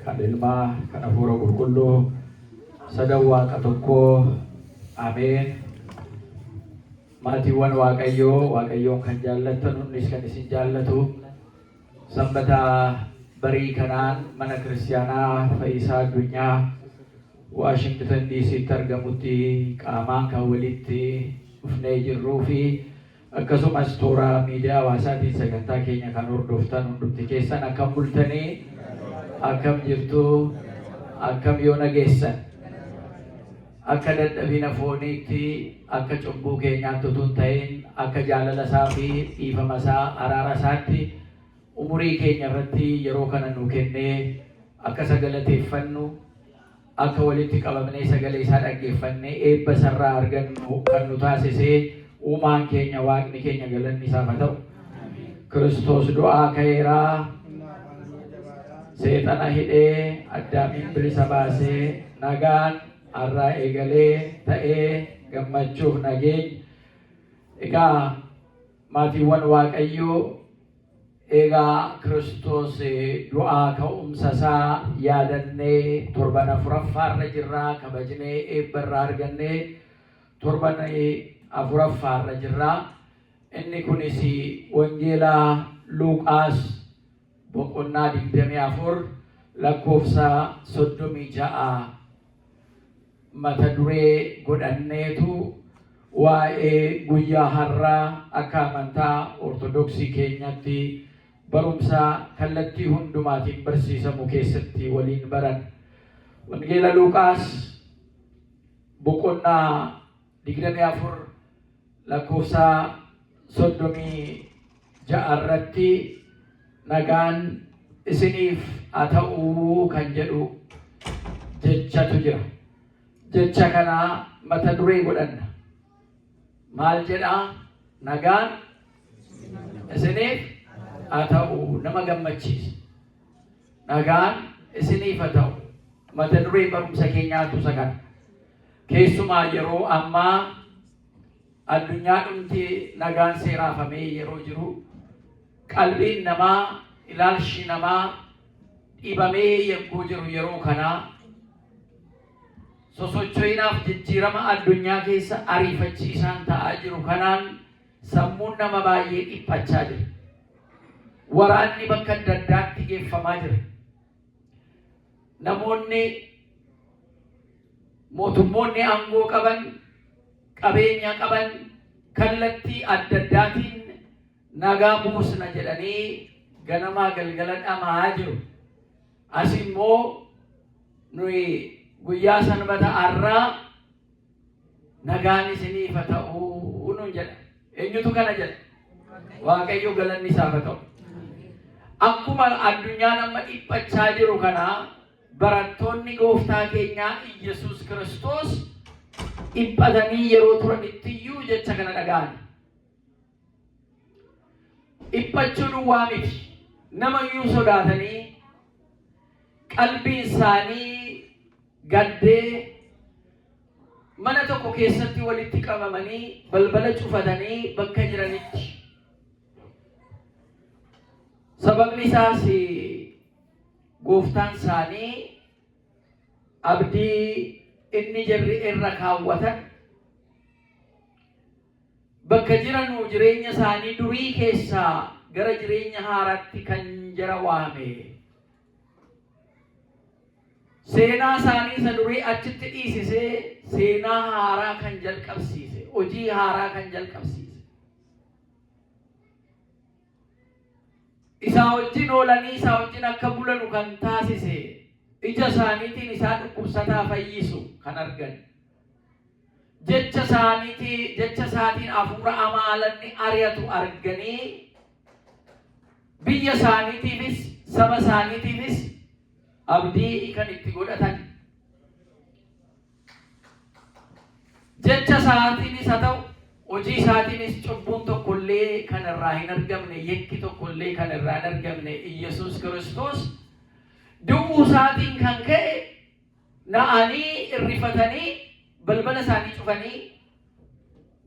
kan ilmaa kan hafuura qulqulluu sadan waaqa tokkoo ameen. Maatiiwwan waaqayyoon kan jaallattan hundinis kan isin jaallatu sanbata barii kanaan mana kiristaanaa Fayyisaa Addunyaa Waashingtan DC'tti argamutti qaamaan kan walitti dhufnee jirruu fi akkasumas toora miidiyaa hawaasaatiin sagantaa keenya kan hordoftan hundumti keessan akkam bultanii akkam jirtu akkam yoo nageessan akka dadhabina fooniitti akka cubbuu keenyaatti utuu hin ta'in akka jaalala isaa fi dhiifama isaa araara isaatti umurii keenya irratti yeroo kana nu kennee akka sagalateeffannu akka walitti qabamnee sagalee isaa dhaggeeffannee eebba sarraa argannu kan nu taasisee uumaan keenya waaqni keenya galanni isaaf haa ta'u. Kiristoos du'aa ka'eeraa seexana hidhee addaamiin bilisa baasee nagaan har'aa eegalee ta'ee gammachuuf nageenya. Egaa maatiiwwan waaqayyoo egaa Kiristoos du'aa ka'umsa isaa yaadannee torban afuraffaarra jirraa kabajnee eebba irraa argannee torban afuraffaarra jirraa. Inni kunis wangeelaa Luuqaas boqonnaa 24 lakkoofsa 36 mata duree godhanneetu waa'ee guyyaa har'aa akka amantaa ortodoksii keenyatti barumsa kallattii hundumaatiin barsiisamu keessatti waliin baran. Wangeela Luuqaas boqonnaa 24 lakkoofsa 36 irratti nagaan isiniif haa ta'uu kan jedhu jechatu jira. Jecha kana mata duree godhanna. Maal jedhaa? Nagaan isiniif haa ta'u. Nama gammachiisa. Nagaan isiniif haa ta'u. Mata duree barumsa keenyaatu isa kana. Keessumaa yeroo ammaa addunyaa dhumti nagaan seeraafamee yeroo jiru qalbiin namaa ilaalchi namaa dhibamee yagguu jiru yeroo kanaa sosocho'inaaf jijjiirama addunyaa keessa ariifachiisaan ta'aa jiru kanaan sammuun nama baay'ee dhiphachaa jira. Waraanni bakka adda addaatti geeffamaa jira. Namoonni mootummoonni aangoo qaban qabeenya qaban kallattii adda addaatiin nagaa buusna jedhanii ganamaa galgala dhamaa jiru. As immoo nuyi guyyaa sanbata har'aa nagaan isiniif haa ta'uu nuun jedha. Eenyutu kana jedha? Waaqayyo galanni isaaf haa ta'u. Akkuma addunyaan amma dhiphachaa jiru kana barattoonni gooftaa keenyaa Iyesuus Kiristoos dhiphatanii yeroo turanittiyyu jecha kana dhaga'an. Dhiphachuun duwwaa miti. Nama iyyuu sodaatanii qalbiin isaanii gaddee mana tokko keessatti walitti qabamanii balbala cufatanii bakka jiranitti. Sababni isaas gooftaan isaanii abdii inni jarri irra kaawwatan bakka jiranuu jireenya isaanii durii keessaa gara jireenya haaraatti kan jara waame. Seenaa isaanii isa durii achitti dhiisisee seenaa haaraa kan jalqabsiise, hojii haaraa kan jalqabsiise. Isaa wajjin oolanii isaa wajjin akka bulanu kan taasise, ija isaaniitiin isaa dhukkubsataa fayyisu kan argan. Jecha isaatiin hafuura amaalanni ari'atu arganii biyya isaaniitiifis saba isaaniitiifis abdii kan itti godhatan. Jecha isaatiinis haa ta'u hojii isaatiinis cubbuun tokkollee kan irraa hin argamne, yakki tokkollee kan irraa hin argamne Iyesuus Kiristoos du'uu isaatiin kan ka'e na'anii irrifatanii balbala isaanii cufanii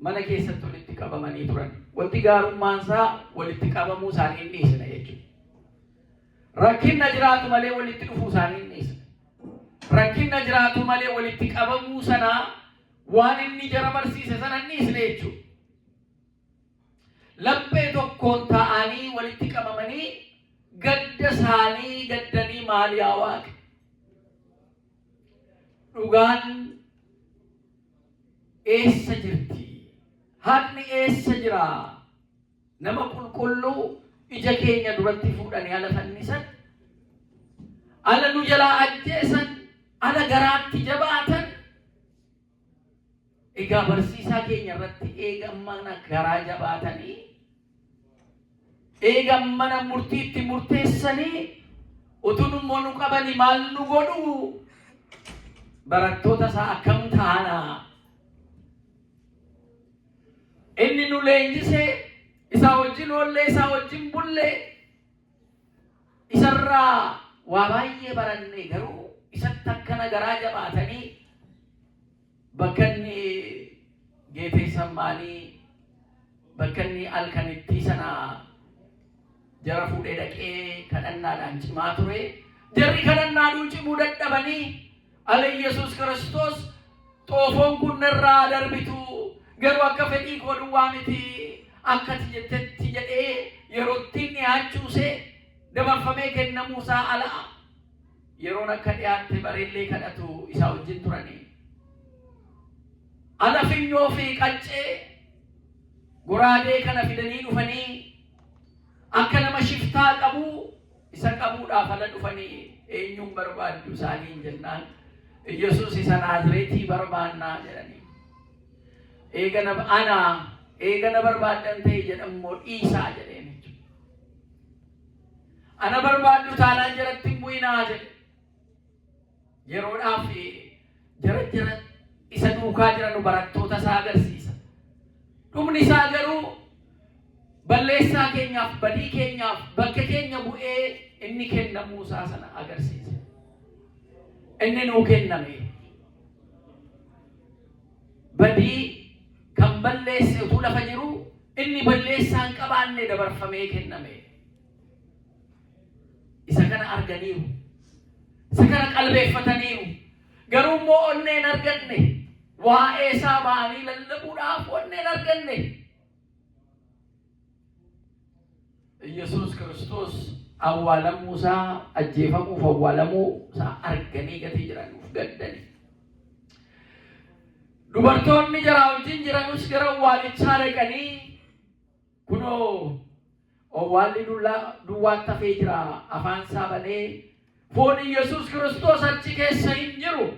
mana keessatti walitti qabamanii turan. Wanti gaarummaan isaa walitti qabamuu isaanii inni dhiisna jechuudha. rakkinna jiraatu malee walitti dhufuu isaanii hin dhiisne. Rakkinna jiraatu malee walitti qabamuu sanaa waan inni jara barsiise sana hin dhiisne jechuudha. Laphee tokkoon ta'anii walitti qabamanii gadda isaanii gaddanii maal yaa Waaqa? Dhugaan eessa jirti? Haqni eessa jira? Nama qulqulluu ija keenya duratti fuudhanii ala fannisan, ala nu jalaa ajjeesan, ala garaatti jabaatan. Egaa barsiisaa keenya irratti eegammana garaa jabaatanii, eegammana murtiitti murteessanii, utuun immoo nu qabanii maal nu godhu? Barattoota isaa akkam taana? Inni nu leenjisee isa wajjin oollee isa wajjin bullee isarraa waa baay'ee barannee garuu isatti akkana garaa jabaatanii bakka inni Geetsemanii bakka inni halkanitti sana jara fuudhee dhaqee kadhannaadhaan cimaa ture. Jarri kadhannaadhaan cimuu dadhabanii ala Yesuus Kiristoos xoofoon kun narraa darbitu garuu akka fedhii koo duwwaa miti akkati jettetti jedhee yeroo ittiin dhiyaachuusee dabarfamee kennamuusaa ala yeroon akka dhiyaatte bareellee kadhatu isaa wajjin turanii. Ala finyoo fi qaccee goraadee kana fidanii dhufanii akka nama shiftaa qabu isa qabuudhaaf ala dhufanii eenyuun barbaaddu isaaniin jennaan Yesuus isa Naazreetii barbaannaa jedhanii. Eegana barbaadan ta'e jedhamoo dhiisaa jedheen jechuudha. Ana barbaaddu taanaan jaratti hin bu'inaa jedhe. Yeroodhaaf jara isa duukaa jiran barattoota isaa agarsiisa. Dhumni isaa garuu balleessaa keenyaaf badii keenyaaf bakka keenya bu'ee inni kennamuusaa sana agarsiisa. Inni nuu kenname badii kan balleesse utuu lafa jiru inni balleessaa hin qabaanne dabarfamee kenname. Isa kana arganiiru, isa kana qalbeeffataniiru, garuu immoo onneen arganne waa'ee isaa ba'anii lallabuudhaaf onneen arganne. Yesuus Kiristoos awwaalamuu isaa ajjeefamuuf awwaalamuu isaa arganii gatii jiranuuf gaddanii. Dubartoonni jaraa wajjin jiranus gara awwaalichaa dhaqanii kunoo awwaalli duwwaan tafee jira afaan isaa banee foon Yesuus Kiristoos achi keessa hin jiru.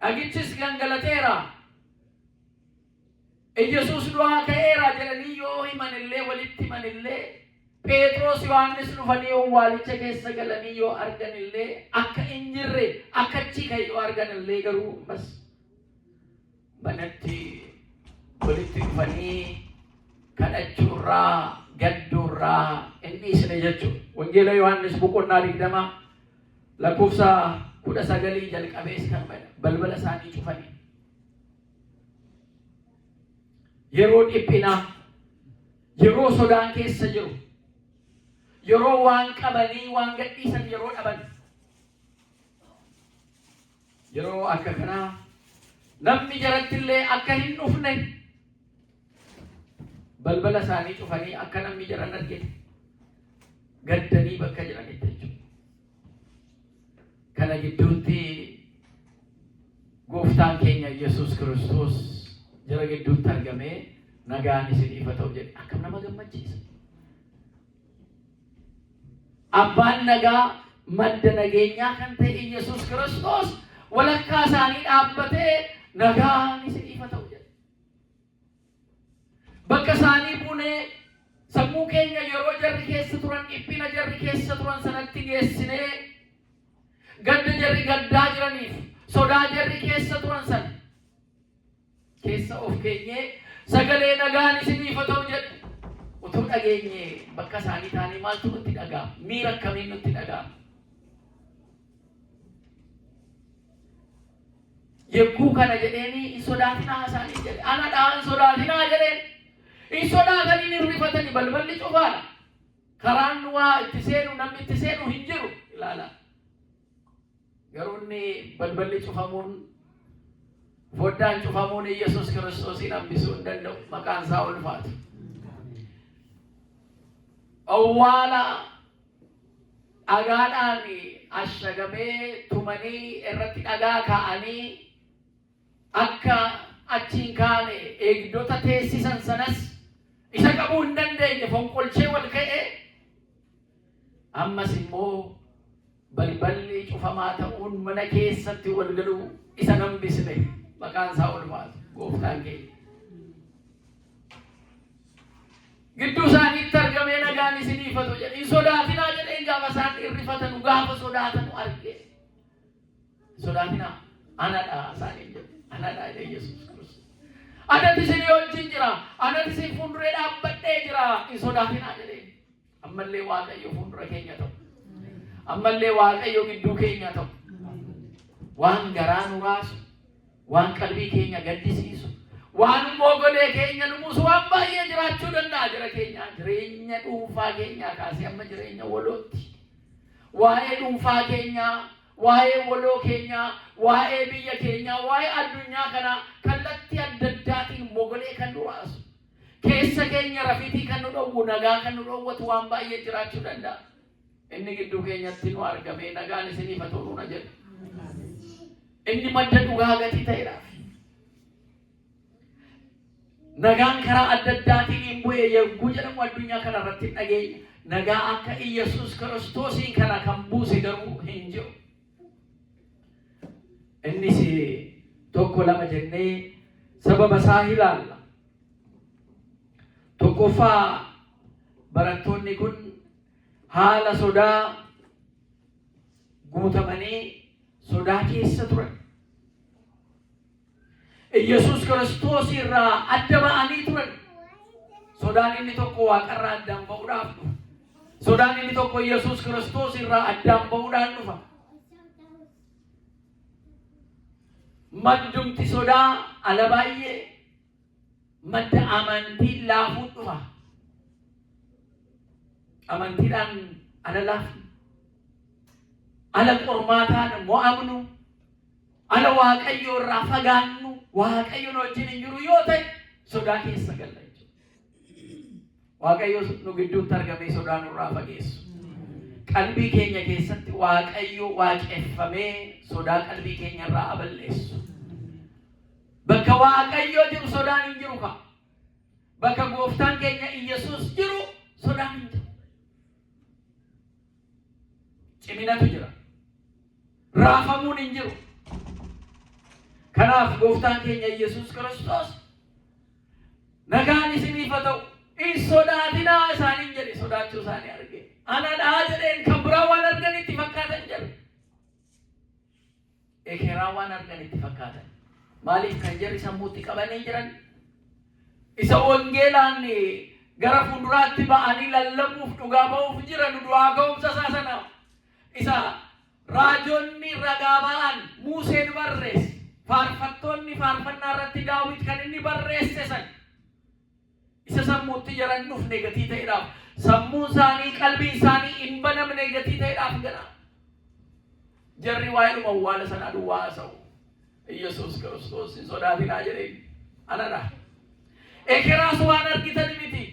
Dhagichis gangalateera. Yesuus du'aa ka'eera jedhanii yoo himanillee walitti himanillee Phexros Yohaannis dhufanii awwaalicha keessa galanii yoo arganillee akka hin jirre akka achi ka'e yoo arganillee garuu bas banatti walitti dhufanii kadhachuurraa gadduurraa inni isne jechuudha. Wangeela Yohaannis boqonnaa 20 lakkoofsa 19 jalqabees kan balbala isaanii cufanii. Yeroo dhiphinaa, yeroo sodaan keessa jiru, yeroo waan qabanii waan gadhiisan yeroo dhaban, yeroo akka kanaa namni jarattillee akka hin dhufne balbala isaanii cufanii akka namni jaran argine gaddanii bakka jiranitti jechuudha. Kana gidduutti gooftaan keenya Yesuus Kiristoos jara gidduutti argamee nagaan isiniif haa ta'u jedhe. Akkam nama gammachiisa. Abbaan nagaa madda nageenyaa kan ta'e Yesuus Kiristoos walakkaa isaanii dhaabbatee nagaan isiniif haa ta'u jedhe. Bakka isaanii buunee sammuu keenya yeroo jarri keessa turan dhiphina jarri keessa turan sanatti geessinee gadda jarri gaddaa jiraniif sodaa jarri keessa turan sana keessa of keenyee sagalee nagaan isiniif haa ta'u jedhe. Utuu dhageenye bakka isaanii taanii maaltu nutti dhaga'ama? Miira akkamiin nutti dhaga'ama? Yegguu kana jedheeni hin sodaatinaa isaanii jedhe. Ana dhaan sodaatinaa jedheen. Hin sodaatanii hin rifatanii balballi cufaadha. karaan waa itti seenu namni itti seenu hin jiru ilaala. Garuunni balballi cufamuun foddaan cufamuun Yesuus Kiristoosiin hambisuu hin danda'u. Maqaan isaa ulfaatu. Awwaala dhagaadhaan ashagamee tumanii irratti dhagaa kaa'anii akka achiin kaane eegdota teessisan sanas isa qabuu hin dandeenye fonqolchee wal ka'ee ammas immoo balballi cufamaa ta'uun mana keessatti wal galuu isa hambisne. Maqaan isaa ulfaatu. Gooftaan keenya gidduu isaaniitti argamee nagaan isiniifatu jedhe. Hin sodaatinaa jedheen gaafa isaan irrifatan gaafa sodaatanu arge. Sodaatinaa anadha isaaniin jedhe. Anadha jedhe Yesuus Kiristoos. Anatti isinii wajjin jira. Anatti isin fuulduree dhaabbadhee jira. Hin sodaatinaa jedheen. Ammallee Waaqayyo fuuldura keenya ta'u. Ammallee Waaqayyo gidduu keenya ta'u. Waan garaa nu baasu, waan qalbii keenya gaddisiisu, waan mogolee keenya numusu waan baay'ee jiraachuu danda'a. Jira keenya jireenya dhuunfaa keenyaa kaasee amma jireenya walootti. Waa'ee dhuunfaa keenyaa, waa'ee waloo keenyaa, waa'ee biyya keenyaa, waa'ee addunyaa kanaa kallattii adda addaatiin mogolee kan nu baasu, keessa keenya rafiitii kan nu dhowwu, nagaa kan nu dhowwatu waan baay'ee jiraachuu danda'a. Inni gidduu keenyatti nu argamee nagaan isiniif haa ta'u na jedhe. Inni madda dhugaa gatii ta'eedhaaf. Nagaan karaa adda addaatiin hin bu'ee yogguu jedhamu addunyaa kana irratti hin dhageenye. Nagaa akka Yesuus Kiristoosiin kana kan buuse garuu hin jiru. Innis tokko lama jennee sababa isaa ilaalla. Tokkoffaa barattoonni kun haala sodaa guutamanii sodaa keessa turan. Yesuus Kiristoos irraa adda ba'anii turan. Sodaan inni tokko Waaqarraa addaan ba'uudhaaf dhufa. Sodaan inni tokko Yesuus Kiristoos irraa addaan ba'uudhaan dhufa. Maddumti sodaa ala baay'ee madda amantii laafuu dhufa. Amantiidhaan ala laafu, ala qormaataan mo'amnu, ala Waaqayyo irraa fagaannu, Waaqayyoon wajjin hin jiru yoo ta'e sodaa keessa galla jechuudha. Waaqayyo nu gidduutti argamee sodaa nurraa fageessu. Qalbii keenya keessatti Waaqayyo waaqeffamee sodaa qalbii keenya irraa balleessu. Bakka Waaqayyo jiru sodaan hin jiru ka. Bakka Gooftaan keenya Yesuus jiru sodaan hin jiru. Ciminatu jira. Raafamuun hin jiru. Kanaaf Gooftaan keenya Yesuus Kiristoos nagaan isiniif haa ta'u. Hin sodaatinaa isaaniin jedhe. Sodaachuu isaanii arge. Anadhaa jedheen kan biraa waan arganitti fakkaatan jedhe. Ekeraa waan arganitti fakkaatan. Maaliif kan jarri sammuutti qabanii jiran? Isa wangeelaan gara fuulduraatti ba'anii lallabuuf dhugaa ba'uuf jiran du'aa ka'umsa isaa sana. Isa raajonni ragaa ba'an Museen barreesse. Faarfattoonni faarfannaa irratti Daawit kan inni barreesse san. Isa sammuutti jiran dhufne gatii ta'eedhaaf. Sammuun isaanii qalbii isaanii hin banamne gatii ta'eedhaaf gana. Jarri waa'ee awwaala sanaa duwwaa haasa'u. Yesuus Kiristoos hin sodaatinaa jedheen anadha. Ekeraas waan argitan miti.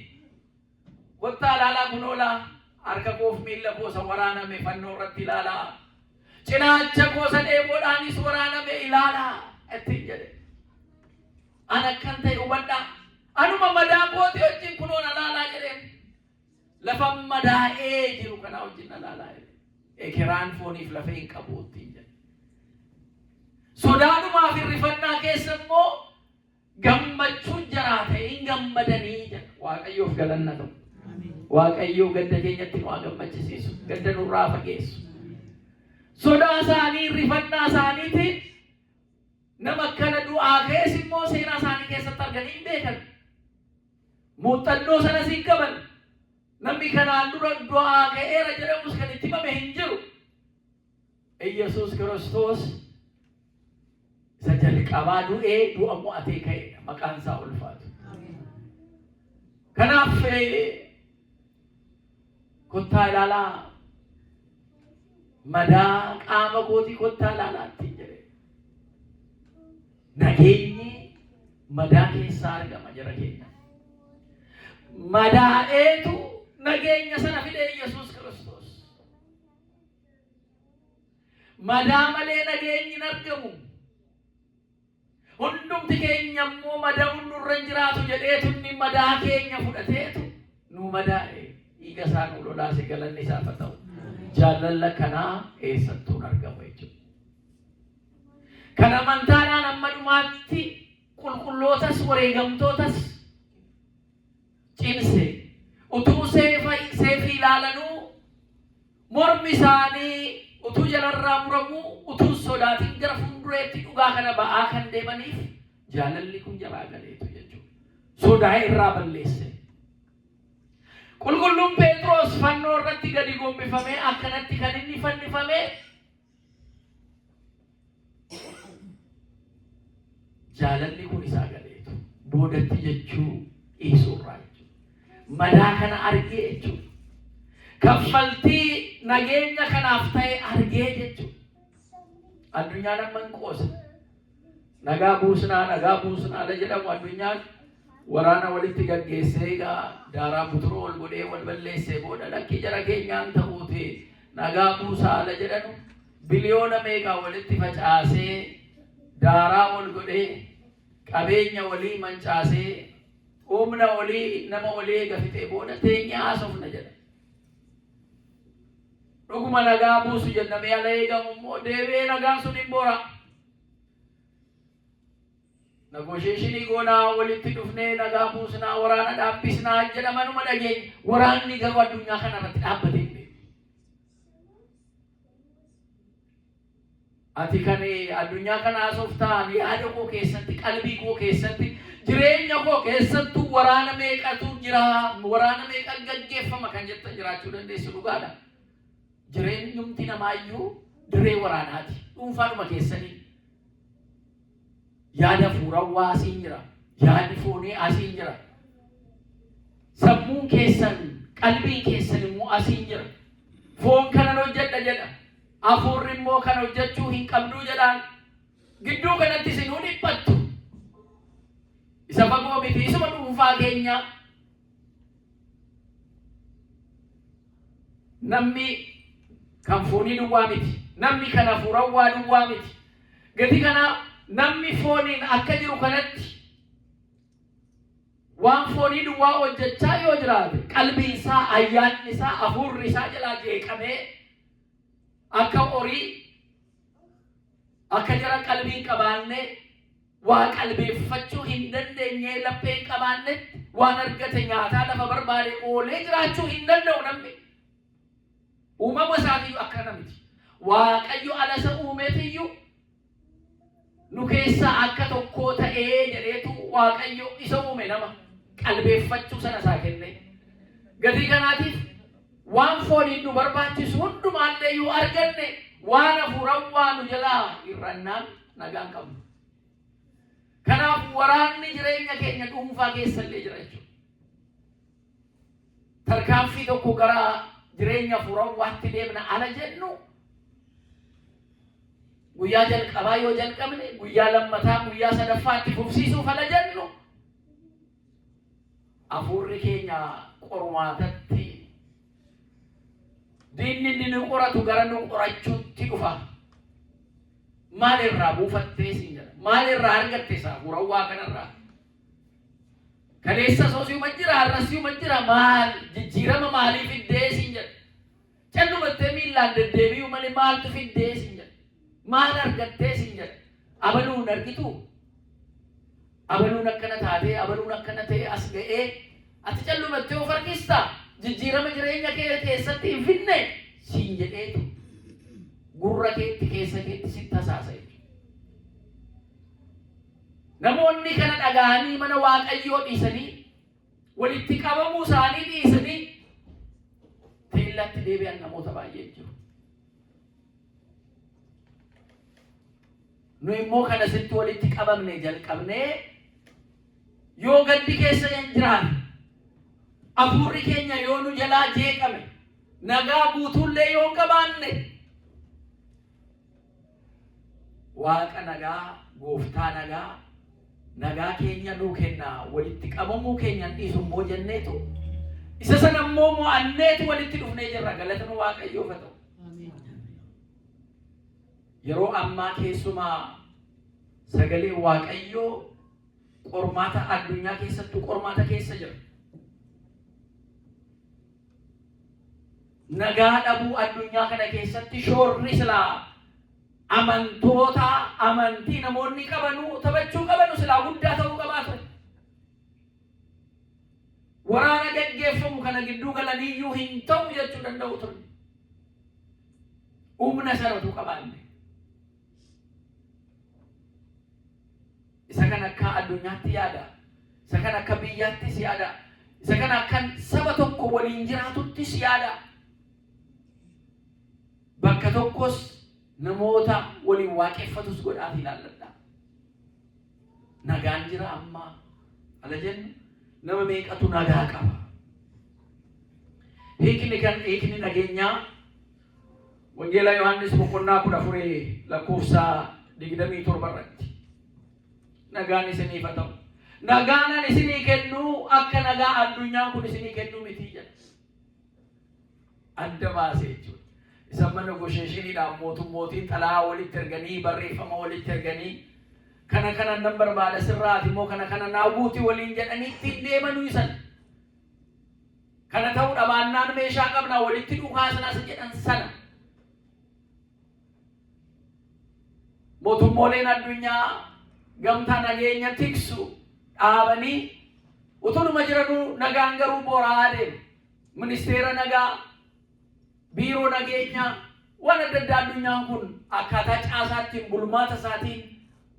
Kottaa ilaalaa kunoolaa harka koof miilla koosa waraaname fannoo irratti ilaalaa. Cinaacha koosa dheeboodhaanis waraaname ilaalaa ittiin jedhe. Ana akkan ta'e hubadhaa. Anuma madaa kooti wajjin kunoon ilaalaa jedheen. Lafa madaa'ee jiru kanaa wajjin ilaalaa jedhe. Ekeraan fooniif lafa hin qabu ittiin jedhe. Sodaanumaa fi rifannaa keessa immoo gammachuu jiraata hin gammadanii jedha. Waaqayyoof galanna ta'u. Waaqayyoo gadda keenyatti nu gammachisiisu, gadda nurraa fageessu. Sodaa isaanii rifannaa isaaniitiin nama akkana du'aa keessa immoo seenaa isaanii keessatti arganii hin beekan. Muuxannoo sanas hin qaban. Namni kanaan dura du'aa ka'eera jedhamus kan itti himame hin jiru. Yesuus Kiristoos isa jalqabaa du'ee du'a mo'atee ka'eedha. Maqaan isaa ulfaatu. Kanaaf kottaa ilaalaa madaa qaama kootii kottaa ilaalaatti jedhe. Nageenyi madaa keessaa argama jara keenya. Madaa'eetu nageenya sana fide Yesuus Kiristoos. Madaa malee nageenyi hin argamu. Hundumti keenya immoo madaa'uun nurra hin jiraatu jedheetu inni madaa keenya fudhateetu nu madaa'e. Dhiiga isaa nu lolaase galanni isaaf haa ta'u. Jaalala kanaa eessattuun argamu jechuudha. Kan amantaadhaan amma dhumaatti qulqullootas wareegamtootas cimse utuu seefii ilaalanuu mormi isaanii utuu jalarraa muramuu utuu sodaatiin gara fuuldureetti dhugaa kana ba'aa kan deemaniif jaalalli kun jabaa galeetu jechuudha. Sodaa irraa balleesse. Qulqulluun Phexros fannoo irratti gadi gombifamee akkanatti kan inni fannifamee jaalalli kun isaa galeetu boodatti jechuu dhiisuurraa jechuudha. Madaa kana argee jechuudha. Kaffaltii nageenya kanaaf ta'e argee jechuudha. Addunyaan amma hin qoosa. Nagaa buusnaa jedhamu addunyaan waraana walitti gaggeessee egaa daaraa buturoo wal godhee wal balleessee booda lakkii jara keenyaan ta'uuti nagaa buusaa jedhanu biliyoona meeqaa walitti facaasee daaraa wal godhee qabeenya walii mancaasee humna walii nama walii gafitee booda teenyaa haasofna jedha. Dhuguma nagaa buusu jennamee ala eegamu immoo deebi'ee nagaan sun hin boora. Negotiationii goonaa walitti dhufnee nagaa buusnaa waraana dhaabbisnaa jedhamanuma dhageenya. Waraanni garuu addunyaa kana irratti dhaabbatee hin beeku. Ati kan addunyaa kana haasoftaan yaada koo keessatti qalbii koo keessatti jireenya koo keessattuu waraana meeqatu jira waraana meeqa gaggeeffama kan jettan jiraachuu dandeessu dhugaadha. Jireenyumti namaayyuu diree waraanaati dhuunfaadhuma keessanii. Yaada fuurawwaa asiin jira. Yaadi foonii asiin jira. Sammuun keessan qalbiin keessan immoo asiin jira. Foon kanan hojjedha jedha. Hafuurri immoo kan hojjechuu hin qabduu jedhaan. Gidduu kanatti isinuu dhiphattu. Isa fagoo miti isuma dhuunfaa keenya. Namni kan foonii duwwaa miti. Namni kan hafuurawwaa duwwaa miti. Gati kana namni fooniin akka jiru kanatti waan foonii duwwaa hojjechaa yoo jiraate qalbiin isaa ayyaanni isaa hafuurri isaa jalaa jeeqamee akka horii akka jara qalbiin qabaanne waa qalbeeffachuu hin dandeenye laphee hin qabaannetti waan argate nyaataa lafa barbaade oolee jiraachuu hin danda'u namni. Uumama isaatiiyyuu akkana miti. Waaqayyo alasa uumeetiyyuu nu keessa akka tokko ta'ee jedheetu Waaqayyo isa uume nama qalbeeffachuu sana isaa kenne. Gatii kanaatiif waan fooniin nu barbaachisu hundumaallee yoo arganne waan hafuurawwaa nu jalaa irrannaan nagaan qabnu. Kanaaf waraanni jireenya keenya dhuunfaa keessallee jira jechuudha. Tarkaanfii tokko gara jireenya hafuurawwaatti deemna ala jennu guyyaa jalqabaa yoo jalqabne guyyaa lammataa guyyaa sadaffaatti fufsiisuuf ala jennu hafuurri keenya qormaatatti diinni inni nu qoratu gara nu qorachuutti dhufa. Maalirraa buufattee siin jedha? Maalirraa argatte isaa hafuurawwaa kanarraa? Kaleessa soosiyuma jira har'asiyuma jira maal jijjiirama maalii fiddee siin jedha? Callumattee miillaan deddeebi'uu malee maaltu fiddee siin jedha? Maal argattee siin jedha? Abaluun argitu? Abaluun akkana taatee abaluun akkana ta'ee as ga'ee ati callumattee of argista? Jijjiirama jireenya kee keessatti hin finne siin jedheetu gurra keetti keessa keetti sitti hasaasa jechuudha. Namoonni kana dhaga'anii mana Waaqayyoo dhiisanii walitti qabamuu isaanii dhiisanii teellatti deebi'an namoota baay'ee jiru. Nu immoo kana sitti walitti qabamne jalqabnee yoo gaddi keessa hin jiraanne hafuurri keenya yoo nu jalaa jeeqame nagaa guutuullee yoo qabaanne waaqa nagaa gooftaa nagaa keenya nuu kennaa walitti qabamuu keenyan dhiisummoo jenneetu isa sana immoo mo'anneetu walitti dhufnee jirra. Galatni Waaqayyoof haa ta'u. Yeroo ammaa keessumaa sagalee Waaqayyoo qormaata addunyaa keessattuu qormaata keessa jira. Nagaa dhabuu addunyaa kana keessatti shoorri silaa amantoota amantii namoonni qabanu taphachuu qabanu silaa guddaa ta'uu qabaa ture. Waraana gaggeeffamu kana gidduu galaniiyyuu hin ta'u jechuu danda'u ture. Humna saratu qabaanne. Isa kan akka addunyaatti yaada. Isa kan akka biyyaattis yaada. Isa kan akka saba tokko waliin jiraatuttis yaada. Bakka tokkos namoota waliin waaqeffatus godhaaf ilaalladha. Nagaan jira amma ala jennu nama meeqatu nagaa qaba. Hiikni nageenyaa Wangeela Yohaannis boqonnaa 14 lakkoofsa 27 irratti nagaan isiniif haa ta'u. Nagaan isinii kennu akka nagaa addunyaan kun isinii kennu miti jedha. Adda baasee jechuudha. Isa mana negotiationiidhaan mootummootiin xalaa walitti erganii barreeffama walitti erganii kana nan barbaada sirraati immoo kana naawuuti waliin jedhanii ittiin deemanuu isan. Kana ta'uu dhabaannaan meeshaa qabna walitti dhukaasnas jedhan sana. Mootummooleen addunyaa gamtaa nageenya tiksu dhaabanii utunuma jiranuu nagaan garuu booraa deemu. Ministeera nagaa biiroo nageenyaa waan adda addaa addunyaan kun akkaataa caasaattiin bulmaata isaatiin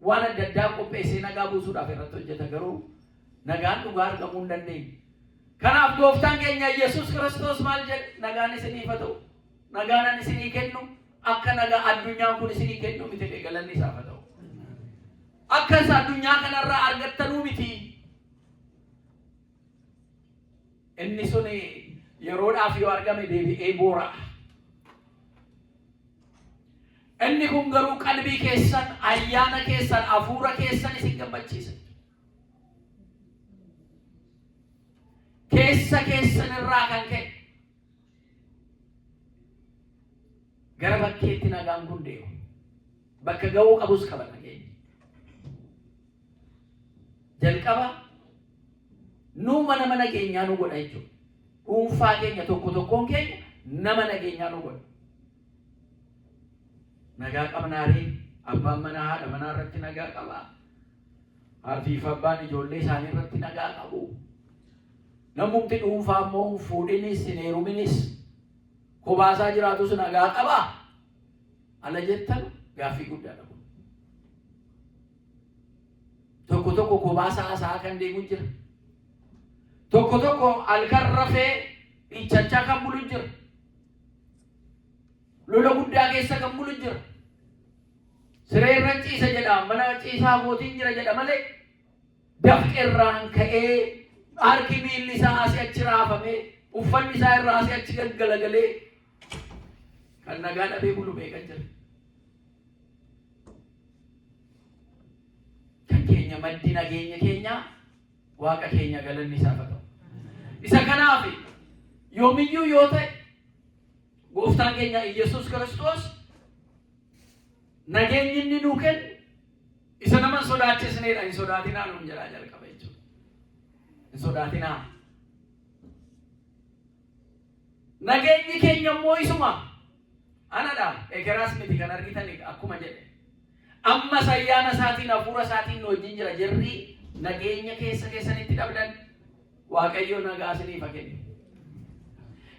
waan adda addaa qopheessee nagaa buusuudhaaf irratti hojjeta. Garuu nagaan dhugaa argamuu hin dandeenye. Kanaaf gooftaan keenya Yesuus Kiristoos maal jedhe? Nagaan isiniif haa ta'u. Nagaan isinii kennu akka nagaa addunyaan kun isinii kennu miti. Galanni isaaf haa ta'u. Akka isa addunyaa kanarraa argattanuu miti. Inni sun yeroodhaaf yoo argame deebi'ee boora. Inni kun garuu qalbii keessan, ayyaana keessan, hafuura keessan isin gammachiisa. Keessa keessan irraa kan ka'e gara bakkeetti nagaan kun deemu. Bakka ga'uu qabus qaba nageenya. Jalqaba nuu mana nageenyaa nu godha jechuudha. Dhuunfaa keenya tokkoon keenya nama nageenyaa nu godha. Nagaa qabnaaree abbaan manaa haadha manaa irratti nagaa qaba. Haatiif abbaan ijoollee isaanii irratti nagaa qabu. Namumti dhuunfaa immoo fuudhinis heeruminis kobaasaa jiraatus nagaa qaba. Ala jettan gaaffii guddaadha. Tokko kobaasaa isaa kan deemu jira. Tokko halkan rafee ichachaa kan bulu jira. Lola guddaa keessa kan bulu jira. Siree irra ciisa jedha, mana ciisaa mootiin jira jedha malee dafqeerraan ka'ee harki miilli isaa asii achi raafamee uffanni isaa irraa asii achi gaggalagalee kan nagaa dhabee bulu meeqa jira. Kan keenya maddi nageenya keenya waaqa keenya galanni isaaf haa ta'u. Isa kanaaf yoomiyyuu yoo ta'e gooftaan keenya Yesuus Kiristoos nageenyi inni nuu kennu isa nama sodaachisneedha. Hin sodaatinaa nuun jedhaa jalqaba jechuudha. Hin sodaatinaa. Nageenyi keenya immoo isuma anadha ekeraas miti kan argitani akkuma jedhe. Amma ayyaana isaatiin hafuura isaatiin nu wajjin jira. Jirri nageenya keessanitti dhabdan Waaqayyo nagaa isiniif haa kennu.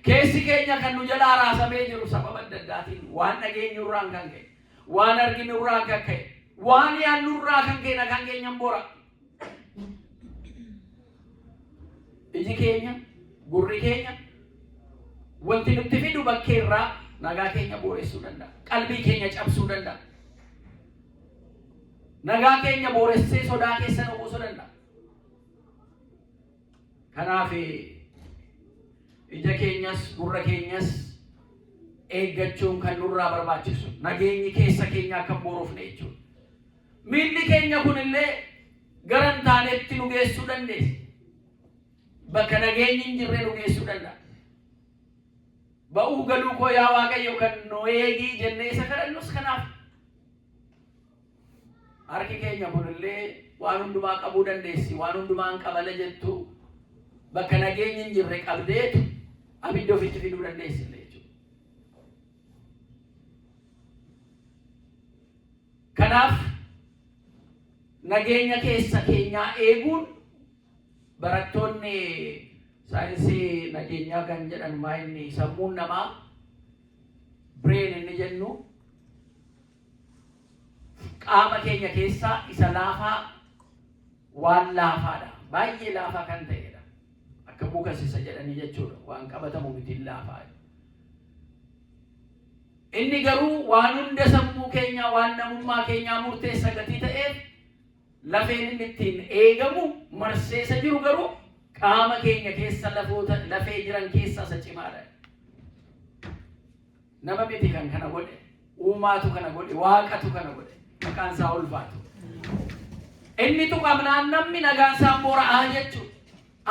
Keessi keenya kan nu jala raasamee jiru sababa adda addaatiin waan dhageenyu irraan kan ka'e, waan arginu irraan kan ka'e, waan yaannu irraa kan ka'e nagaan keenya boora. Iji keenya, gurri keenya wanti nutti fidu bakkee irraa nagaa keenya booressuu danda'a. Qalbii keenya cabsuu danda'a. Nagaa keenya booressee sodaa keessa nu buusuu danda'a. Kanaaf ija keenyas gurra keenyas eeggachuun kan nurraa barbaachisu nageenyi keessa keenya kan boruufne jechuudha. Miilli keenya kunillee garan taanetti nu geessuu dandeessa. Bakka nageenyi hin jirre nu geessuu danda'a. Ba'uu galuu koo yaa Waaqayyo kan nu eegi jennee isa kadhannus kanaaf. Harki keenya kunillee waan hundumaa qabuu dandeessi. Waan hundumaan qabala jettu bakka nageenyi hin jirre qabdeetu abidda ofitti fiduu dandeessi jechuudha. Kanaaf nageenya keessa keenyaa eeguun barattoonni saayinsii nageenyaa kan jedhan maayinni sammuun namaa brain inni jennu qaama keenya keessaa isa laafaa waan laafaadha. Baay'ee laafaa kan ta'edha. Akka mukasisa jedhanii jechuudha. Waan qabatamu miti laafaa. Inni garuu waan hunda sammuu keenya waan namummaa keenyaa murteessa gatii ta'eef lafeen inni ittiin eegamu marseessa jiru garuu qaama keenya keessa lafee jiran keessa isa cimaadha. Nama miti kan kana godhe, uumaatu kana godhe, waaqatu kana godhe, maqaan isaa ulfaatu. Inni tuqamnaan namni nagaan isaa boora'aa jechuudha.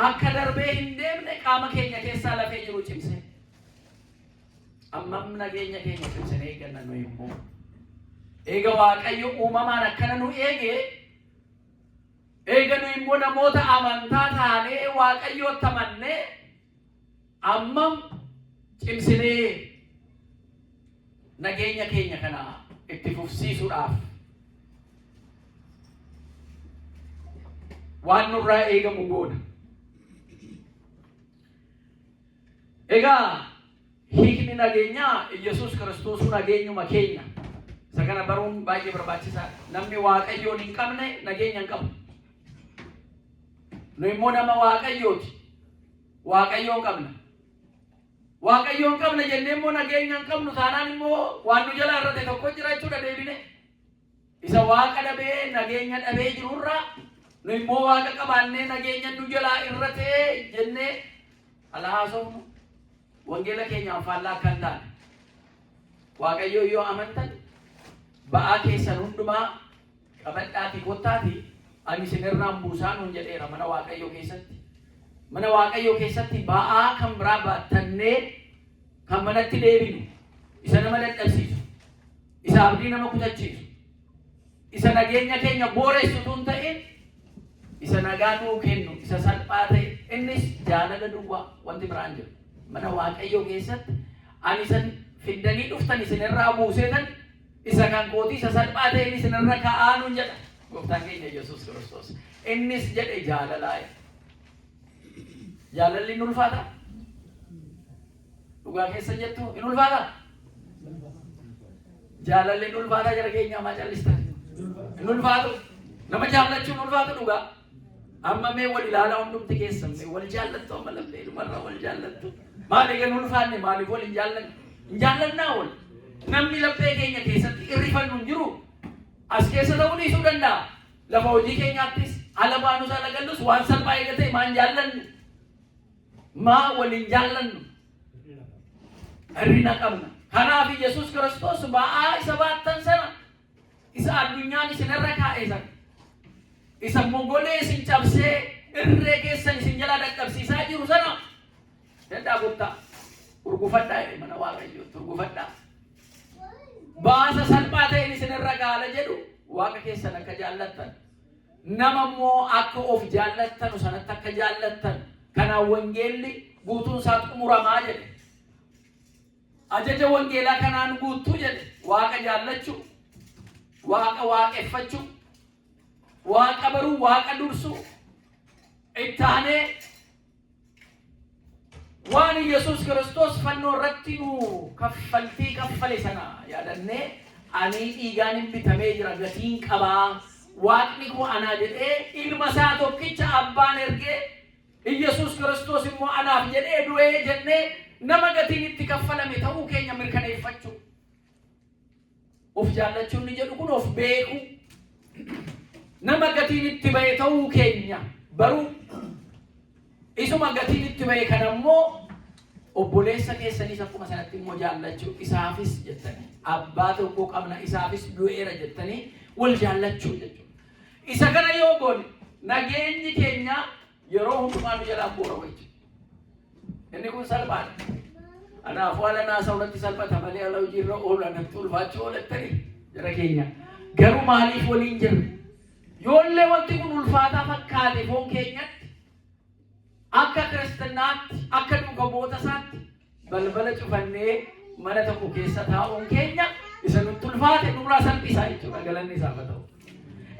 Akka darbee hin deemne qaama keenya keessaa lafee jiru cimse. Ammam nageenya keenya cimsine eegganna nu immoo. Eega Waaqayyo uumamaan akkana nu eege eeganu immoo namoota amantaa taanee Waaqayyootti amannee ammam cimsinee nageenya keenya kana itti fufsiisuudhaaf waan nurraa eegamu goona. Egaa hiikni nageenyaa Yesuus Kiristoos nageenyuma keenya. Isa kana baruun baay'ee barbaachisaadha. Namni Waaqayyoon hin qabne nageenya hin qabu. Nu immoo nama Waaqayyooti. Waaqayyoon qabna. Waaqayyoon qabna jennee immoo nageenya hin qabnu taanaan immoo waan nu jala irrate tokko jira jechuudha deebine. Isa Waaqa dhabee nageenya dhabee jirurraa nu immoo Waaqa qabaannee nageenya nu jala irrate jennee alaasofnu. Wangeela keenyaan faallaa kan taane. Waaqayyo yoo amantan ba'aa keessan hundumaa qabadhaatii kottaati ani isinirraan buusaan hun jedheera mana Waaqayyo keessatti. Mana Waaqayyo keessatti ba'aa kan biraa baattannee kan manatti deebinu isa nama dadhabsiisu, isa abdii nama kutachiisu, isa nageenya keenya booressu tun ta'in isa nagaa nuu kennu isa salphaa ta'e innis jaalala duwwaa wanti biraan jiru. Mana Waaqayyo keessatti ani isin fiddanii dhuftan isinirraa buuseetan isa kan kooti isa salphaa ta'een isinirra kaa'aa nuun jedha gooftaan keenya Yesuus Kiristoos. Innis jedhe jaalalaa. Jaalalli hin ulfaata? Dhugaa keessa jettu hin ulfaata? Jaalalli hin ulfaata jara keenyaa maa callistan? Hin ulfaatu? Nama jaallachuu hin ulfaatu dhugaa? Amma mee wal ilaalaa hundumti keessan mee wal jaallattu amma laftee dhumarraa wal jaallattu. Maali egaa hin ulfaanne maaliif wal hin jaallanne? Hin jaallannaa wal. Namni laphee keenya keessatti irrifannu hin jiru. As keessa ta'uu dhiisuu danda'a. Lafa hojii keenyaattis ala baanus ala gallus waan salphaa eegatee maa hin jaallannu. Maa wal hin jaallannu. Hirrina qabna. Kanaaf Yesuus Kiristoos ba'aa isa baattan sana isa addunyaan isinirra kaa'e sana isa mogolee isin cabsee irree keessan isin jala dhaqqabsiisaa jiru sana danda'a guddaa urgufadhaa jedhe mana Waaqayyootti urgufadhaa. Baasa salphaa ta'een isinirra gaala jedhu Waaqa keessan akka jaallattan nama immoo akka of jaallattanu sanatti akka jaallattan kanaan wangeelli guutuun isaa xumuramaa jedhe. Ajaja wangeelaa kanaan guutuu jedhe Waaqa jaallachuu, Waaqa waaqeffachuu, Waaqa baruu, Waaqa dursuu itti aanee waan Yesuus Kiristoos fannoo irratti nu kaffaltii kaffale sana yaadannee ani dhiigaan hin bitamee jira gatiin qabaa Waaqni koo anaa jedhee ilma isaa tokkicha abbaan ergee Yesuus Kiristoos immoo anaaf jedhee du'ee jennee nama gatiin itti kaffalame ta'uu keenya mirkaneeffachuu. Of jaallachuun ni jedhu kun of beeku. Nama gatiin itti ba'e ta'uu keenya baruu isuma gatiin itti ba'e kan ammoo obboleessa keessanis akkuma sanatti immoo jaallachuu isaafis jettanii abbaa tokko qabna isaafis du'eera jettanii wal jaallachuu jechuudha. Isa kana yoo goone nageenyi keenya yeroo hundumaa nu jalaa boora wajji. Inni kun salphaadha. Anaafuu ala naasaa ulatti salphata malee ala hojiirra oolu anatti ulfaachuu olattanii jara keenya. Garuu maaliif waliin jirra? Yoollee wanti kun ulfaataa fakkaate foon keenyatti akka kiristaanaatti akka dhugaboota isaatti balbala cufannee mana tokko keessa taa'uun keenya isa nutti ulfaate nurraa salphisaa jechuudha. Galanni isaaf haa ta'u.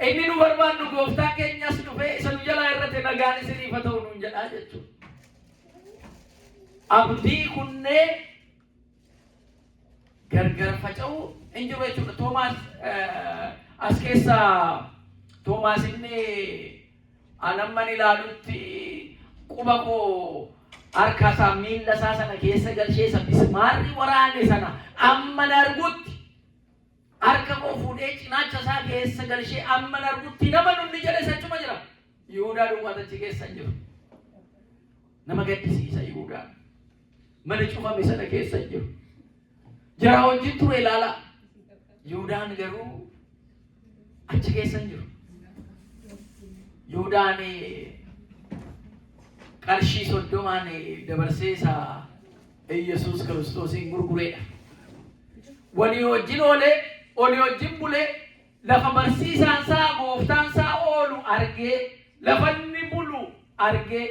Inni nu barbaadu gooftaan keenyas dhufee isa nu jalaa irratti nagaan isiniif haa ta'u nuun jedhaa jechuudha. Abdii kunnee gargar faca'uu hin jiru jechuudha. Toomaas as keessaa Toomaas inni anamman ilaalutti quba koo harka isaa miilla isaa sana keessa galchee isa mismaarri waraane sana amman argutti harka koo fuudhee cinaacha isaa keessa galchee amman argutti nama nunni jedhe sachuma jira. Yihuudaa duwwaatachi keessa hin jiru. Nama gaddisiisa Yihuudaa. Mana cufame sana keessa hin jiru. Jara wajjin ture ilaala. Yihuudaan garuu achi keessa hin jiru. Yihuudaan qarshii 30 dabarsee isaa Yesuus Kiristoosin gurgureedha. Walii wajjin olii wajjin bulee lafa barsiisaan isaa gooftaan isaa oolu argee lafa inni bulu argee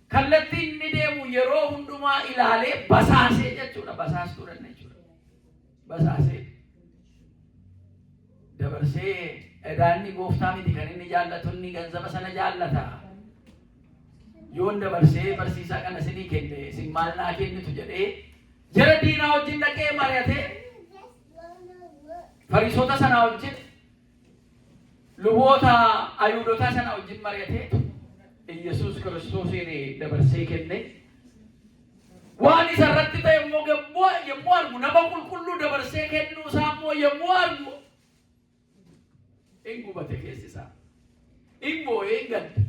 kallattiin inni deemu yeroo hundumaa ilaalee basaasee jechuudha. Basaastuu danna jechuudha. Basaasee dabarsee edaanni gooftaa miti kan inni jaallatu inni ganzaba sana jaallata. Yoon dabarsee barsiisaa kana sinii kenne sin maal naa kennitu jedhee jara diinaa wajjin dhaqee mari'atee Fariisota sana wajjin luboota Ayuudota sana wajjin mari'atee Yesuus Kiristoosin dabarsee kenne. Waan isa irratti ta'e immoo yommuu argu nama qulqulluu dabarsee kennuu isaa immoo yommuu argu hin gubate keessi isaa. Hin boo'ee gadde.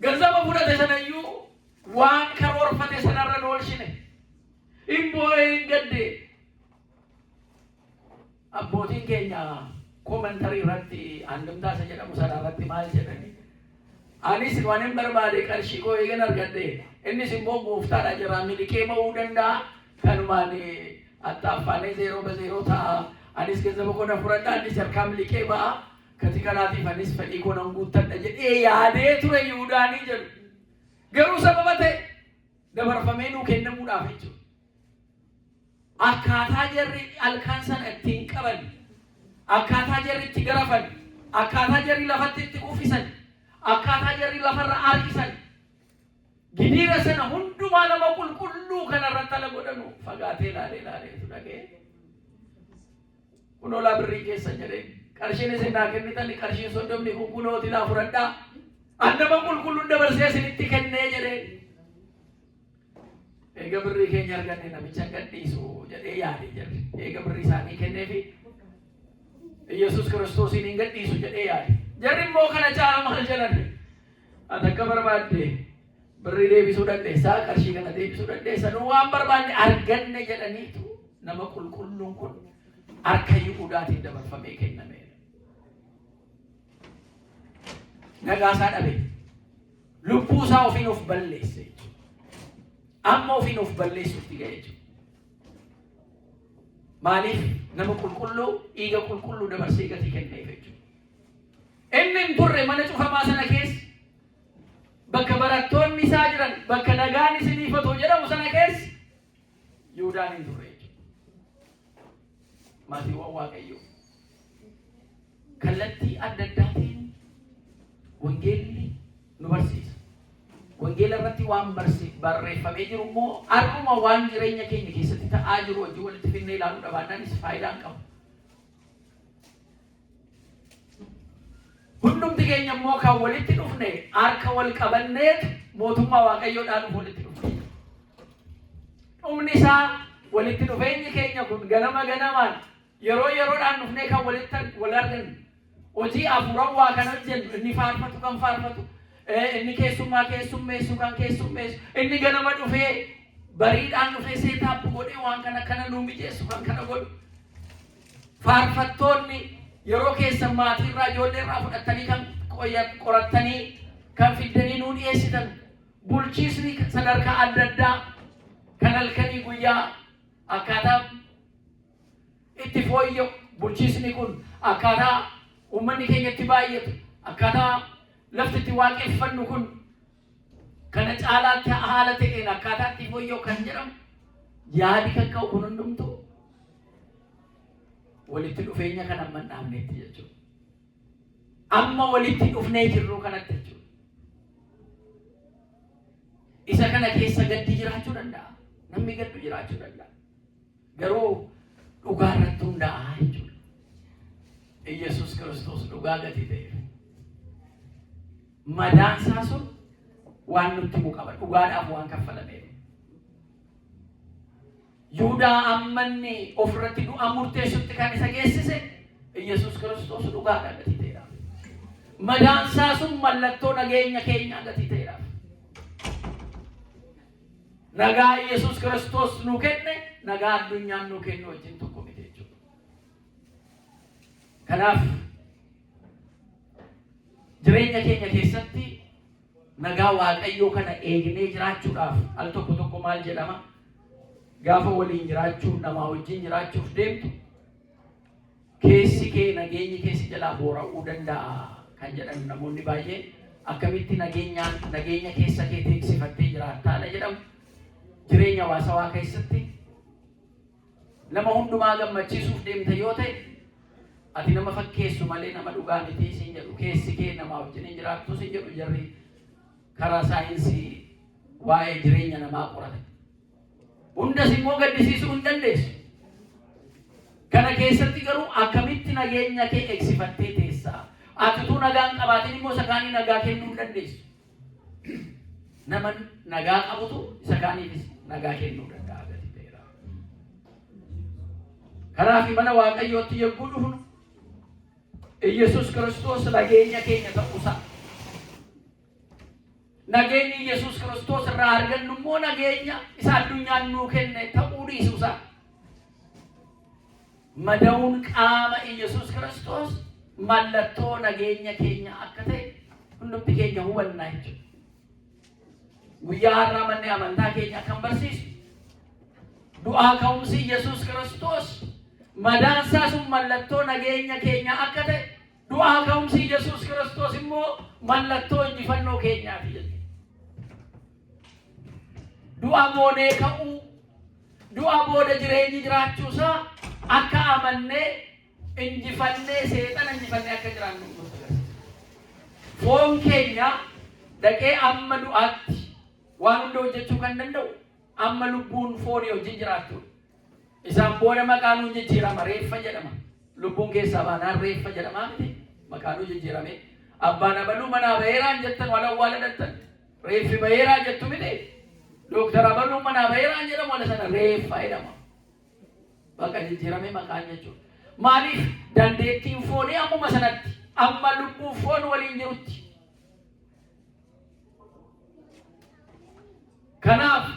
Ganzaba fudhate sanayyuu waan karoorfate sanarra oolchine. Hin boo'ee hin gadde. Abbootiin keenya koomentarii irratti andumtaa isa jedhamu sana irratti maal jedhani? Anis waan hin barbaade qarshii koo eegan argadhe. Innis immoo gooftaadha jira miliqee ba'uu danda'a. Kanumaan attaaffaanee 0-0 ta'a. Anis ganzaba koo na fudhadha. Anis harkaa miliqee ba'a. Kati kanaatiif anis fedhii koo nan guuttadha jedhee yaadee ture Yihuudaanii jedhu. Garuu sababa ta'e dabarfamee nuu kennamuudhaaf jechuudha. Akkaataa jarri halkan sana ittiin qaban, akkaataa jarri itti garafan, akkaataa jarri lafatti itti uffisan, akkaataa jarri lafarra harkisan, gidiira sana hundumaa nama qulqulluu kanarratti ala godhanu fagaatee ilaalee dhagee. Kunoo birrii keessa jedhee qarshiin isin naa kennitan qarshiin 30 kun kunooti laa fudhadhaa. Annama qulqulluun dabarsee isinitti kennee jedhee. Eega birrii keenya arganne namicha gadhiisu jedhee yaade jarri. Eega birrii isaanii kenneefi Yesuus Kiristoosin hin gadhiisu jedhee yaade. Jarri immoo kana caala maal jedhan? Ati akka barbaadde birrii deebisuu dandeessaa, qarshii kana deebisuu dandeessaa. Nu waan barbaanne arganne jedhaniitu nama qulqulluun kun harka Yihuudaatiin dabarfamee kenname. Nagaasaa dhabe. Lubbuu isaa ofiin of balleesse. Amma ofiin of balleessuutti ga'e jechuudha. Maaliif nama qulqulluu dhiiga qulqulluu dabarsee gatii kenneef jechuudha. Inni hin turre mana cufamaa sana keessa bakka barattoonni isaa jiran bakka nagaan isiniif haa ta'u jedhamu sana keessa Yihuudaan hin turre jechuudha. Maatiiwwan Waaqayyoo kallattii adda addaatiin wangeelli nu barsiisa. Wangeela irratti waan barreeffamee jiru immoo arguma waan jireenya keenya keessatti ta'aa jiru wajjin walitti finnee ilaaluu dhabaannaanis faayidaa hin qabu. Hundumti keenya immoo kan walitti dhufne harka wal qabanneetu mootummaa Waaqayyoodhaan walitti dhufne. Dhumni isaa walitti dhufeenyi keenya kun ganamaan yeroodhaan dhufnee kan wal argannu. Hojii hafuuraa waa kan hojjennu inni faarfatu kan faarfatu. Inni keessummaa keessummeessu kan keessummeessu inni ganama dhufee bariidhaan dhufee seetaappi godhee waan kana nuu mijeessu kan kana godhu. Faarfattoonni yeroo keessa maatii irraa ijoollee irraa fudhatanii kan qorattanii kan fiddanii nuu dhiyeessitan. Bulchiisni sadarkaa adda addaa kan halkanii guyyaa akkaataa itti fooyya'u bulchiisni kun akkaataa uummanni keenya itti baay'atu akkaataa lafti itti waaqeffannu kun kana caalaatti haala ta'een akkaataa itti fooyya'u kan jedhamu yaadi kan ka'u kun hundumtuu walitti dhufeenya kan amma hin dhaabneetti jechuudha. Amma walitti dhufnee jirru kanatti jechuudha. Isa kana keessa gaddi jiraachuu danda'a. Namni gaddu jiraachuu danda'a. Garuu dhugaa irratti hundaa'a jechuudha. Yesuus Kiristoos dhugaa gatii ta'eef. Madaan isaa sun waan nutti himu qaba. Dhugaadhaaf waan kaffalameef. Yihudaa ammanni ofirratti du'a murteessutti kan isa geessise Yesuus Kiristoos dhugaadhaa gatii ta'eedhaaf. Madaan isaa sun mallattoo nageenya keenyaa gatii ta'eedhaaf. Nagaa Yesuus Kiristoos nu kenne nagaa addunyaan nu kennu wajjin tokko miti jechuudha. Kanaaf jireenya keenya keessatti nagaa Waaqayyoo kana eegnee jiraachuudhaaf al tokko maal jedhama? Gaafa waliin jiraachuu namaa wajjin jiraachuuf deemtu keessi kee nageenyi keessi jalaa boora'uu danda'a kan jedhan namoonni baay'ee akkamitti nageenya keessa kee teeksifattee jiraattaadha jedhamu. Jireenya hawaasawaa keessatti nama hundumaa gammachiisuuf deemta yoo ta'e ati nama fakkeessu malee nama dhugaa miti siin jedhu keessi kee namaa wajjin jiraattu siin jedhu jarri karaa saayinsii waa'ee jireenya namaa qorate. Hundas immoo gaddisiisuu hin dandeessu. Kana keessatti garuu akkamitti nageenya kee eegsifattee teessaa? Atituu nagaan qabaatiin immoo sakaanii nagaa kennuu hin dandeessu. Nama nagaa qabutu sakaaniifis nagaa kennuu danda'a gatii ta'eera. Kanaaf mana Waaqayyootti yogguu dhufnu Yesuus Kiristoos nageenya keenya ta'uusaa. Nageenyi Yesuus Kiristoos irraa argannu immoo nageenya isa addunyaan nuu kenne ta'uu dhiisuusaa. Mada'uun qaama Yesuus Kiristoos mallattoo nageenya keenya akka ta'e hundumti keenya hubannaa jechuudha. Guyyaa har'aa manni amantaa keenya kan barsiisu du'aa ka'umsi Yesuus Kiristoos madaan isaa sun mallattoo nageenya keenya akka ta'e du'aa ka'umsi Yesuus Kiristoos immoo mallattoo injifannoo keenyaati jechuudha. Du'a boodee ka'uu du'a booda jireenyi jiraachuusaa akka amannee injifannee seexana injifannee akka jiraannu foon keenya dhaqee amma du'aatti waan hunda hojjechuu kan danda'u amma lubbuun foonii wajjin jiraattu. Isaan booda maqaan nu jijjiirama reeffa jedhama. Lubbuun keessaa baanaan reeffa jedhama miti maqaan nu jijjiirame. Abbaan abaluu manaa baheeraan jettan wal awwaala dhattan reeffi baheeraa jettu miti. Dooktar abaluu manaa baheeraan jedhamu wala sana reeffa jedhama. Bakka jijjiirame maqaan jechuudha. Maaliif dandeettiin foonii ammuma sanatti amma lubbuun foon waliin jirutti. Kanaaf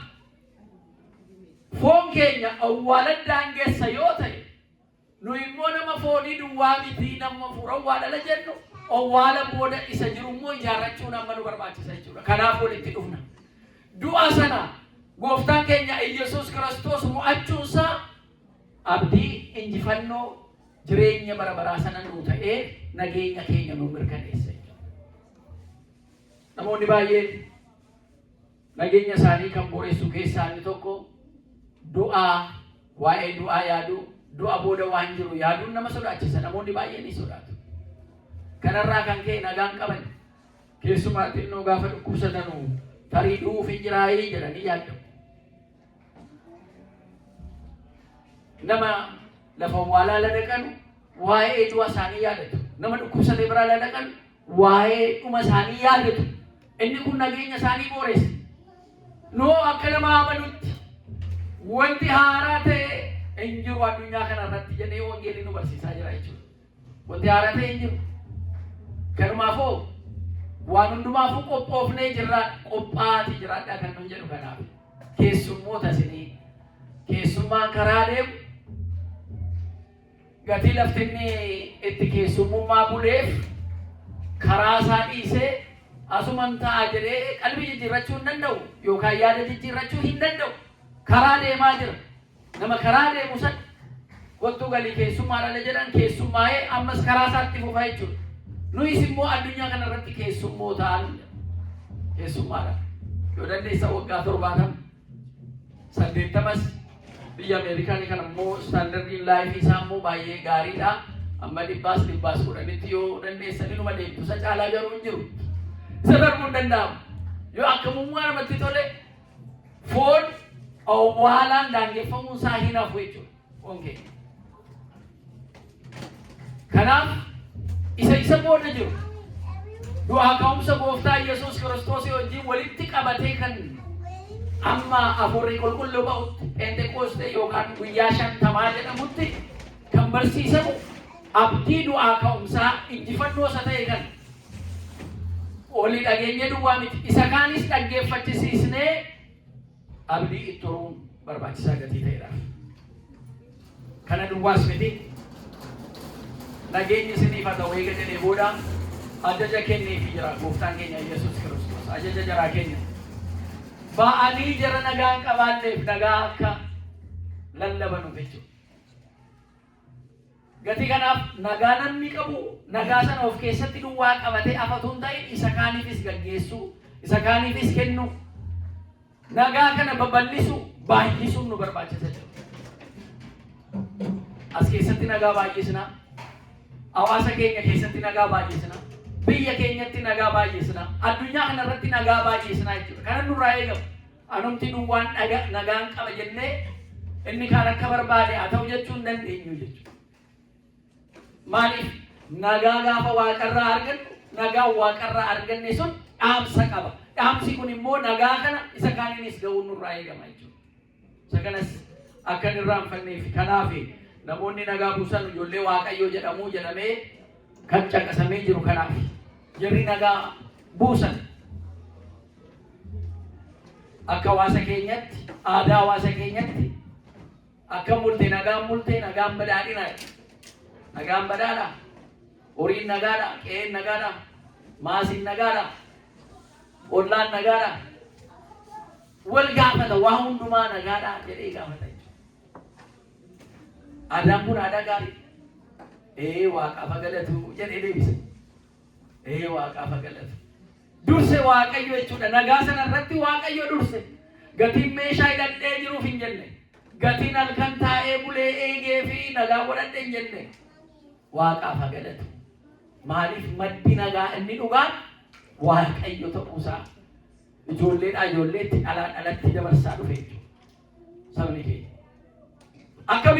foon keenya awwaala daangeessa yoo ta'e nu immoo nama foonii duwwaa miti nama fuura awwaala jennu awwaala booda isa jiru immoo ijaarrachuun amma nu barbaachisa jechuudha. Kanaaf walitti dhufna. Du'a sana gooftaan keenya Yesuus Kiristoos mo'achuunsaa abdii injifannoo jireenya bara baraa sana nuu ta'ee nageenya keenya nuu mirkaneessa jechuudha. Namoonni baay'een nageenya isaanii kan boreessu keessaa inni tokko du'aa waa'ee du'aa yaadu du'a booda waan jiru yaaduun nama sodaachisa. Namoonni baay'een ni sodaatu. Kanarraa kan ka'e nagaan qaban keessumaa xinnoo gaafa dhukkubsatanuu tarii du'uuf hin jiraayii jedhanii yaaddu. Nama lafa awwaalaa dhaqanu waa'ee du'a isaanii yaadatu. Nama dhukkubsatee biraa dhaqanu waa'ee dhuma isaanii yaadatu. Inni kun nageenya isaanii boreessa. Noo akka nama amanutti wanti haaraa ta'e hin jiru addunyaa kanarratti jedhee wangeelli nu barsiisaa jira jechuudha. Wanti haaraa ta'e hin jiru. Kanumaafuu waan hundumaafuu qophoofnee jirra qophaati jiraadhaa kan nun jedhu kanaaf. keessummoota isinii keessummaan karaa deemu gatii laftinni itti keessummummaa buleef karaa isaa dhiisee asuman ta'a jedhee qalbii jijjiirrachuu hin danda'u yookaan yaada jijjiirrachuu hin danda'u. Karaa deemaa jira. Nama karaa deemu san kottu galii keessummaadhaan jedhan keessummaa'ee ammas karaa isaatti fufaa jechuudha. Nuyis immoo addunyaa kanarratti keessummootaan keessummaadhaan yoo dandeessa waggaa 70 80 biyya Ameerikaan kan immoo standardiin laayifii isaa immoo baay'ee gaariidha. Amma dhibbaas kudhanitti yoo dandeessanii numa deemtu isa caalaa garuu hin jiru. Isa darbuu hin danda'amu. Yoo akkamummaa namatti tole foon awwaalaan daangeffamuun isaa hin hafu jechuudha. Okay. Kanaaf isa booda jiru du'aa ka'umsa gooftaa Yesuus Kiristoos wajjin walitti qabatee kan amma Hafuurri Qulqulluu ba'utti Phenxeqoostee yookaan guyyaa 50 jedhamutti kan barsiisamu abdii du'aa ka'umsaa injifannoo isa ta'e kan olii dhageenye duwwaa miti. Isa kaanis dhaggeeffachisiisnee abdii itti horuun barbaachisaa gatii ta'edhaaf. Kana duwwaas miti. Nageenyi isiniif haa ta'u eega jedhee booda ajaja kenneefii jira gooftaan keenya Yesuus Kiristoos. Ajaja jaraa kenna. Ba'anii jara nagaan qabaanneef nagaa akka lallabanuuf jechuudha. Gatii kanaaf nagaa namni qabu nagaa sana of keessatti duwwaa qabatee afatuun ta'in isa kaaniifis gaggeessuu, isa kaaniifis kennu, nagaa kana babal'isu, baay'isuun nu barbaachisa jira. As keessatti nagaa baay'isna. Hawaasa keenya keessatti nagaa baay'isna. Biyya keenyatti nagaa baay'isna. Addunyaa kanarratti nagaa baay'isna jechuudha. Kana nurraa eegamu. Anumti duwwaan nagaan qaba jennee inni kaan akka barbaade haa ta'u jechuu hin dandeenyu jechuudha. Maaliif nagaa gaafa waaqarraa argannu nagaa waaqarraa arganne sun dhaamsa qaba. Dhaamsi kun immoo nagaa kana isa kaaniinis ga'uun nurraa eegama jechuudha. Isa kanas akka hin irraanfanneef kanaaf namoonni nagaa buusan ijoollee Waaqayyoo jedhamuu jedhamee kan caqasamee jiru kanaaf jarri nagaa buusan akka hawaasa keenyatti aadaa hawaasa keenyatti akka nagaan badhaadhina nagaan badhaadha horiin nagaadha qe'een nagaadha maasiin nagaadha ollaan nagaadha wal gaafata waa hundumaa nagaadha jedhee gaafata. Aadaan kun aadaa gaarii. Waaqaaf galatu jedhee deebise. Waaqaaf galatu. Durse Waaqayyo jechuudha. Nagaa sana irratti Waaqayyo durse. Gatiin meeshaa hidhadhee jiruuf hin jenne. Gatiin halkan taa'ee bulee eegee fi nagaa godhadhee hin jenne. Waaqaaf galatu. Maaliif maddi nagaa inni dhugaan Waaqayyo ta'uusaa ijoolleetti dhalaan dhalatti dabarsaa dhufe jechuudha. Sabni keenya. Akka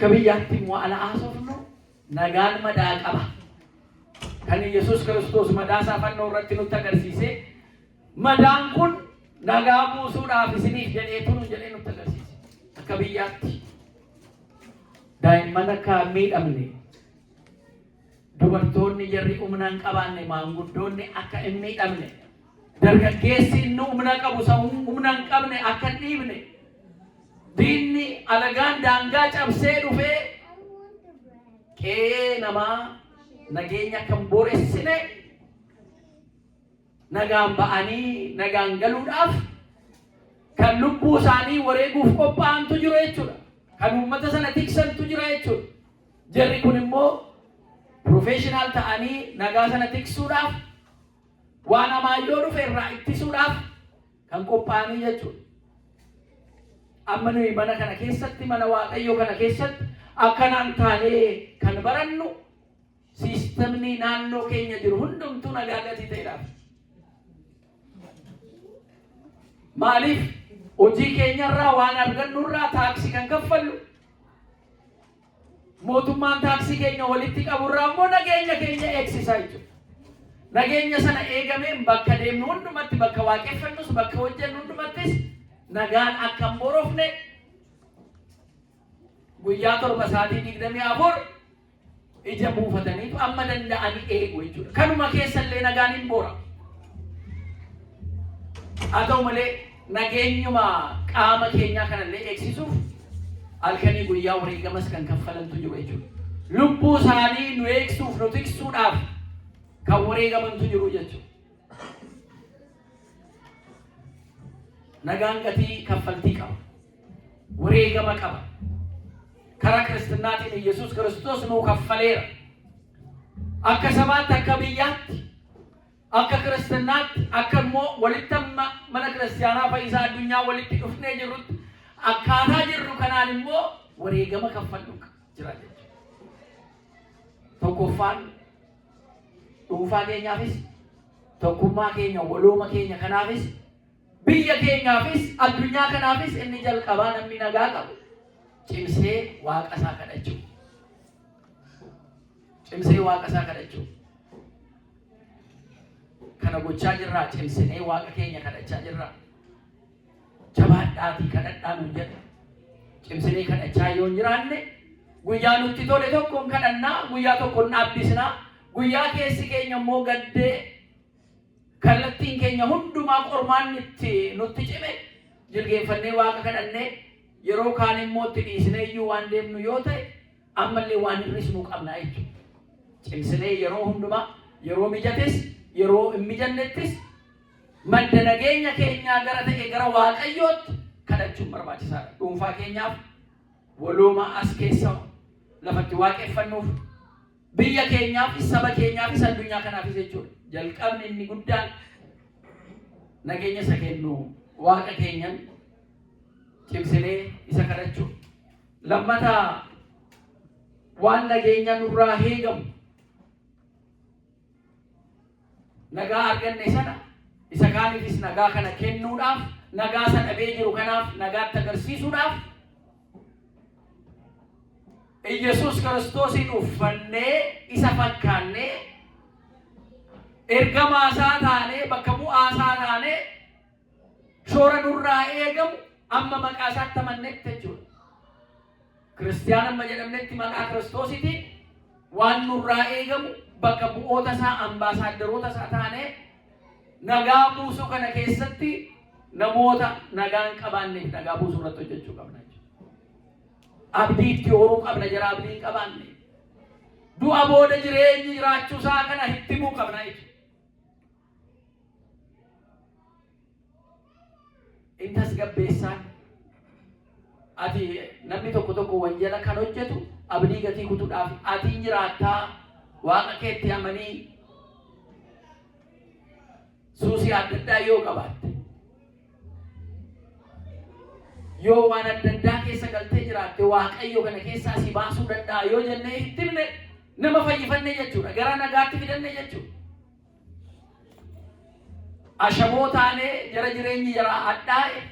biyyaatti immoo ala haasofnu nagaan madaa qaba. Kan Yesuus Kiristoos madaa isaa fannoo irratti nutti agarsiise madaan kun nagaa buusuudhaaf isiniif jedheetu nu jedhee nutti agarsiise. Akka biyyaatti daa'imman akka hin miidhamne, dubartoonni jarri humna hin qabaanne, maanguddoonni akka hin miidhamne, dargaggeessi inni humna qabu isa humna hin qabne akka hin dhiibne. Diinni alagaan daangaa cabsee dhufee qe'ee namaa nageenya kan booressine nagaan ba'anii nagaan galuudhaaf kan lubbuu isaanii wareeguuf qophaa'antu jiru jechuudha. Kan uummata sana tiksantu jira jechuudha. Jarri kun immoo professional ta'anii nagaa sana tiksuudhaaf waan hamaa yoo dhufe irraa ittisuudhaaf kan qophaa'anii jechuudha. Amma nuyi mana kana keessatti mana Waaqayyoo kana keessatti akkanaan taanee kan barannu siistemni naannoo keenya jiru hundumtuu nagaa gatii ta'edhaaf. Maaliif hojii keenyarraa waan argannurraa taaksii kan kaffallu mootummaan taaksii keenya walitti qaburraa immoo nageenya keenya eegsisaa jechuudha. Nageenya sana eegameen bakka deemnu hundumatti bakka waaqeffannus bakka hojjennu hundumattis nagaan akka hin borofne guyyaa 7 sa'aatii 24 ija buufataniitu amma danda'anii eegu jechuudha. Kanuma keessallee nagaan hin bora. Haa ta'u malee nageenyuma qaama keenyaa kanallee eegsisuuf halkanii guyyaa wareegamas kan kaffalantu jiru jechuudha. Lubbuu isaanii nu eegsuuf nu tiksuudhaaf kan wareegamantu jiru jechuudha. Nagaan gatii kaffaltii qaba. Wareegama qaba. Karaa kiristinnaatiin Yesuus Kiristoos nuu kaffaleera. Akka sabaatti akka biyyaatti akka kiristiinaatti akka immoo walitti mana kiristiyaanaa fayyisaa addunyaa walitti dhufnee jirrutti akkaataa jirru kanaan immoo wareegama kaffallu jira jechuudha. Tokkoffaan dhuunfaa keenyaafis tokkummaa keenya walooma keenya kanaafis biyya keenyaafis addunyaa kanaafis inni jalqabaa namni nagaa qabu cimsee waaqa isaa kadhachuu. Cimsee waaqa isaa kadhachuu. Kana gochaa jirraa cimsinee waaqa keenya kadhachaa jirraa. Jabaadhaatii kadhadhaa nuun jedha. Cimsinee kadhachaa yoo hin jiraanne guyyaa nutti tole tokkoon kadhannaa guyyaa tokkoon dhaabbisnaa guyyaa keessi keenya immoo gaddee kallattiin keenya hundumaa qormaan nutti cime jilgeenfannee waaqa kadhannee yeroo kaan immoo itti dhiisnee iyyuu waan deemnu yoo ta'e ammallee waan hir'isnuu qabnaa jechuudha. Cimsinee yeroo hundumaa yeroo mijates yeroo hin mijannettis madda nageenya keenyaa gara ta'e gara waaqayyootti kadhachuun barbaachisaadha. Dhuunfaa keenyaaf walooma as keessa lafatti waaqeffannuuf biyya keenyaaf saba keenyaaf addunyaa kanaafis jechuudha. Jalqabni inni guddaan nageenya isa kennu waaqa keenyan cimsinee isa kadhachuu. Lammataa waan nageenya nurraa eegamu nagaa arganne sana isa kaaniifis nagaa kana kennuudhaaf nagaa sana dhabee jiru kanaaf nagaatti agarsiisuudhaaf Yesuus Kiristoosin uffannee isa fakkaannee ergamaa isaa taanee bakka bu'aa isaa taanee shoora nurraa eegamu amma maqaa isaatti amannetti jechuudha. Kiristiyaana amma jedhamnetti maqaa Kiristoositiin waan nurraa eegamu bakka bu'oota isaa ambaasaaderoota isaa taanee nagaa buusuu kana keessatti namoota nagaan qabaanneef nagaa buusuu irratti hojjechuu qabna jechuudha. Abdii itti horuu qabna jira abdii qabaanne. Du'a booda jireenyi jiraachuu isaa kana itti himuu qabna jechuudha. Intas gabbeessaan ati namni tokko wanjala kan hojjetu abdii gatii kutuudhaaf atiin jiraattaa waaqa keetti amanii suusii adda addaa yoo qabaatte yoo waan adda addaa keessa galtee jiraatte waaqayyo kana keessaa si baasuu danda'a yoo jennee itti himne nama fayyifanne jechuudha. Gara nagaatti fidanne jechuudha. Ashamoo taanee jara jireenyi jara addaa'e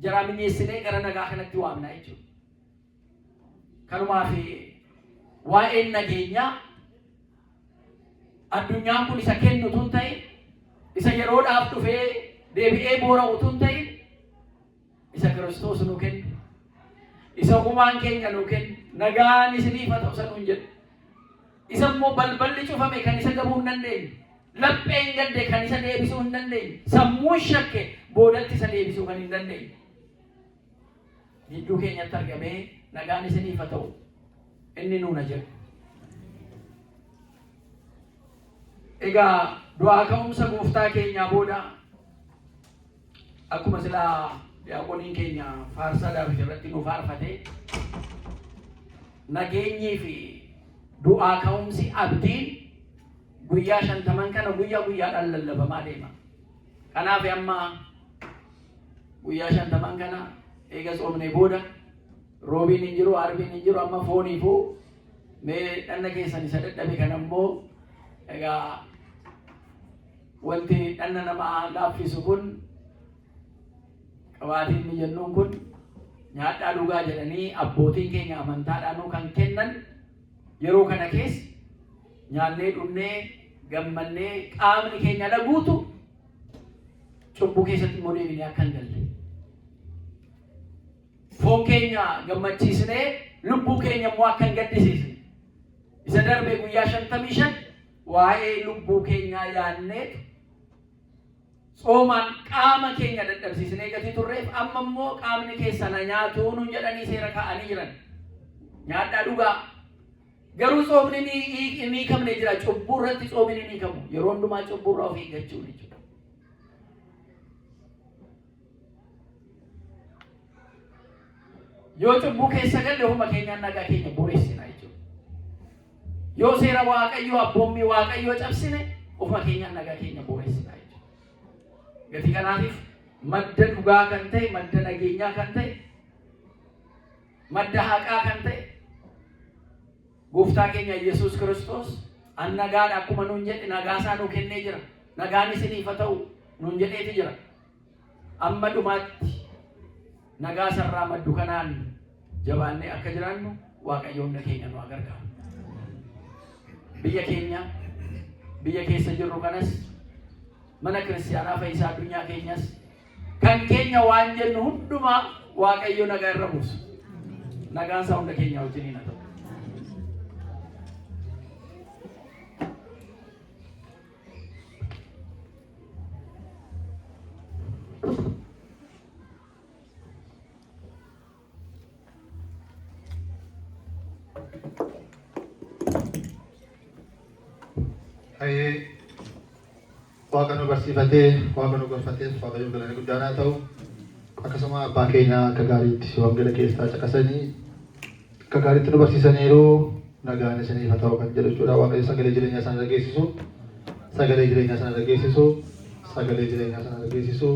jara minyeessinee gara nagaa kanatti waamna jechuudha. Kanumaaf waa'een nageenyaa addunyaan kun isa kennu tun ta'e isa yeroodhaaf dhufee deebi'ee boora'u tun ta'e isa Kiristoos nu kennu isa humaan keenya nu kennu nagaan isiniif haa ta'u isa nuun jedhu isa immoo balballi cufame kan isa gabuu hin dandeenye lapheen gadde kan isa deebisuu hin dandeenye sammuun shakke boodatti isa deebisuu kan hin dandeenye gidduu keenyatti argamee nagaan isiniif haa ta'u inni nuuna jedhu. Egaa du'aa ka'umsa gooftaa keenyaa booda akkuma silaa diyaaqoniin keenya faarsaa Daawit irratti nu faarfate nageenyii fi du'aa ka'umsi abdiin guyyaa 50 kana guyyaadhaan lallabamaa deema. Kanaaf amma guyyaa 50 kana eega soomnee booda roobiin hin jiru arbiin hin jiru amma fooniifuu mee dhanna keessan isa dadhabe kana immoo egaa wanti dhanna namaa laaffisu kun qabaatiin ni jennuun kun nyaadhaa dhugaa jedhanii abbootiin keenya amantaadhaanuu kan kennan yeroo kana keessa nyaannee dhunnee gammannee qaamni keenya dhaguutu cubbuu keessatti immoo deebinee akka hin galle. Foon keenya gammachiisnee lubbuu keenya immoo akka hin gaddisiisne. Isa darbee guyyaa 55 waa'ee lubbuu keenyaa yaadnee Soomaan qaama keenya dadhabsiisnee gatii turreef amma immoo qaamni keessan nyaatu nuun jedhanii seera kaa'anii jiran. Nyaadhaa dhugaa. Garuu soomni ni kamne jira. Cubbuu irratti soomni ni kamu. Yeroo hundumaa cubbuu irraa of eeggachuu jechuudha. Yoo cubbuu keessa galle ofuma keenyaan nagaa keenya boreessina jechuudha. Yoo seera Waaqayyoo abboommii Waaqayyoo cabsine ofuma keenyaan nagaa keenya boreessina jechuudha. Gatii kanaatiif madda dhugaa kan ta'e, madda nageenyaa kan ta'e, madda haqaa kan ta'e Gooftaa keenya Yesuus Kiristoos an nagaan akkuma nuun jedhe nagaa isaa nuu kennee jira. Nagaan isiniif haa ta'u nuun jedheeti jira. Amma dhumaatti nagaa sarraa maddu kanaan jabaannee akka jiraannu Waaqayyo hunda keenya nu gargaaru. Biyya keenya biyya keessa jirru kanas mana kiristaanaa Fayyisaa addunyaa keenyas kan keenya waan jennu hundumaa Waaqayyo nagaa irra buusu. Nagaan isaa hunda keenya wajjiniin haa ta'u. Waaqa nu barsiifatee, Waaqa nu gorfatees, Waaqayyo galanii guddaan haa ta'u. Akkasuma abbaa keenya akka gaariitti wangeela keessaa caqasanii akka gaariitti nu barsiisaniiru nagaan isiniif haa ta'u kan jedhu jechuudha. Waaqayyo sagalee jireenyaa sana dhageessisu, sagalee jireenyaa sana dhageessisu, sagalee jireenyaa sana dhageessisu.